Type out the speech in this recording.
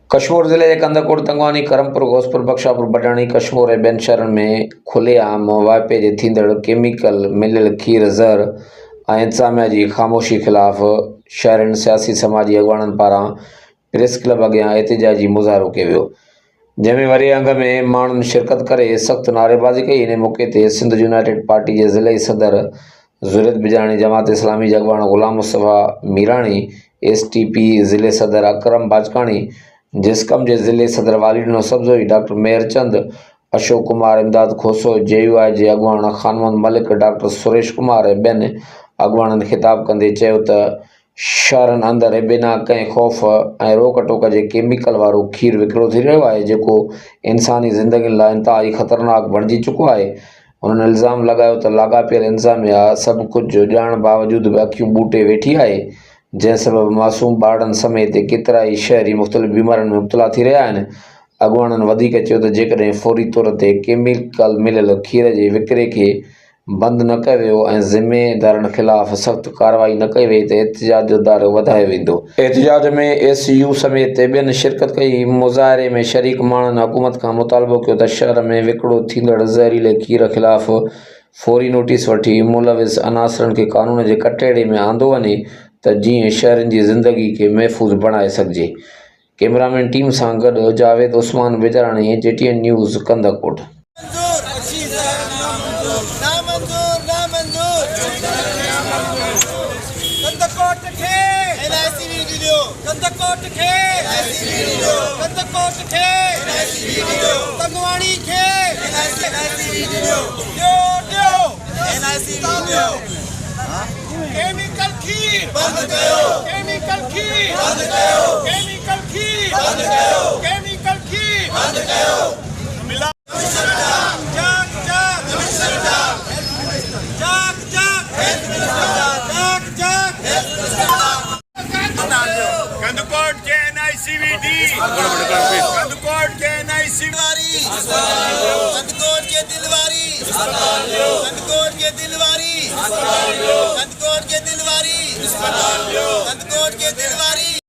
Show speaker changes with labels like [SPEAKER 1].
[SPEAKER 1] कश्मीर जिले के कंदकोट तंगवानी करमपुर घोसपुर बख्शापुर बटाणी कश्मीर ऐं ॿियनि शहरनि में खुलेआम वाइपे जे थींदड़ केमिकल मिलियल खीर ज़हर ऐं इंतिज़ामिया जी ख़ामोशी ख़िलाफ़ शहरनि सियासी समाजी अॻवाननि पारां प्रेस क्लब अॻियां एहतिजाजी मुज़ाहिरो कयो वियो, जंहिंमें वॾे अंग में माण्हुनि शिरकत करे सख़्त नारेबाज़ी कई। इन मौक़े ते सिंध यूनाइटेड पार्टी जे ज़िले सदर ज़ुरैत बिजाणी, जमात इस्लामी जा अॻवान ग़ुलाम मुस्तफ़ा मीराणी, STP ज़िले सदर अकरम बाजकाणी, जिसकम जे ज़िले सदर वालिद नसबज़ोई, डॉक्टर मेहरचंद, अशोक कुमार, इमदाद खोसो, JUI जे अॻवान खानमोहन मलिक, डॉक्टर सुरेश कुमार ऐं ॿियनि अॻवाननि ख़िताब कंदे चयो त शहरनि अंदरि बिना कंहिं ख़ौफ़ ऐं रोक टोक जे केमिकल वारो खीर विकिरो थी रहियो आहे, जेको इंसानी ज़िंदगियुनि लाइ इंतिहाई ख़तरनाक बणिजी चुको आहे। उन्हनि इल्ज़ाम लॻायो त लाॻापियल इंतिज़ामिया सभु कुझु ॼाण बावजूदि बि अखियूं ॿूटे वेठी आहे, जंहिं सबबि मासूम ॿारनि समेत केतिरा ई शहरी मुख़्तलिफ़ बीमारियुनि में मुब्तला थी रहिया आहिनि। अॻवाननि वधीक चयो त जेकॾहिं फौरी तौर ते केमिकल मिलियल खीर जे विकिरे खे बंदि न कयो वियो ऐं ज़िमेदारनि ख़िलाफ़ सख़्त कार्रवाई न कई वई त एहतिजाज जो दायरो वधायो वेंदो। एहतिजाज में SU समेत ॿियनि शिरकत कई। मुज़ाहिरे में शरीक माण्हुनि हुकूमत खां मुतालबो कयो त शहर में विकिरो थींदड़ ज़हरीले खीर ख़िलाफ़ फौरी नोटिस वठी मुलविस अनासरनि खे कानून जे कटहरे में आंदो वञे त जीअं शहरनि जी ज़िंदगी खे महफ़ूज़ बणाए सघिजे। कैमरामैन टीम सां गॾु Javed Usman Bejani, JTN news, Kandhkot.
[SPEAKER 2] Chemical खीर बंद कयो, केमिकल खीर बंद कयो, केमिकल खीर बंद कयो, केमिकल खीर बंद कयो। मिला जाग जाग जाग जाग जाग कंदकोट के NICVD, कंदकोट के NICVD, कंदकोट के दिलवारी, कंदकोट के दिलवारी, कंदकोट के दिलवारी, कंदकोट के दिलवारी।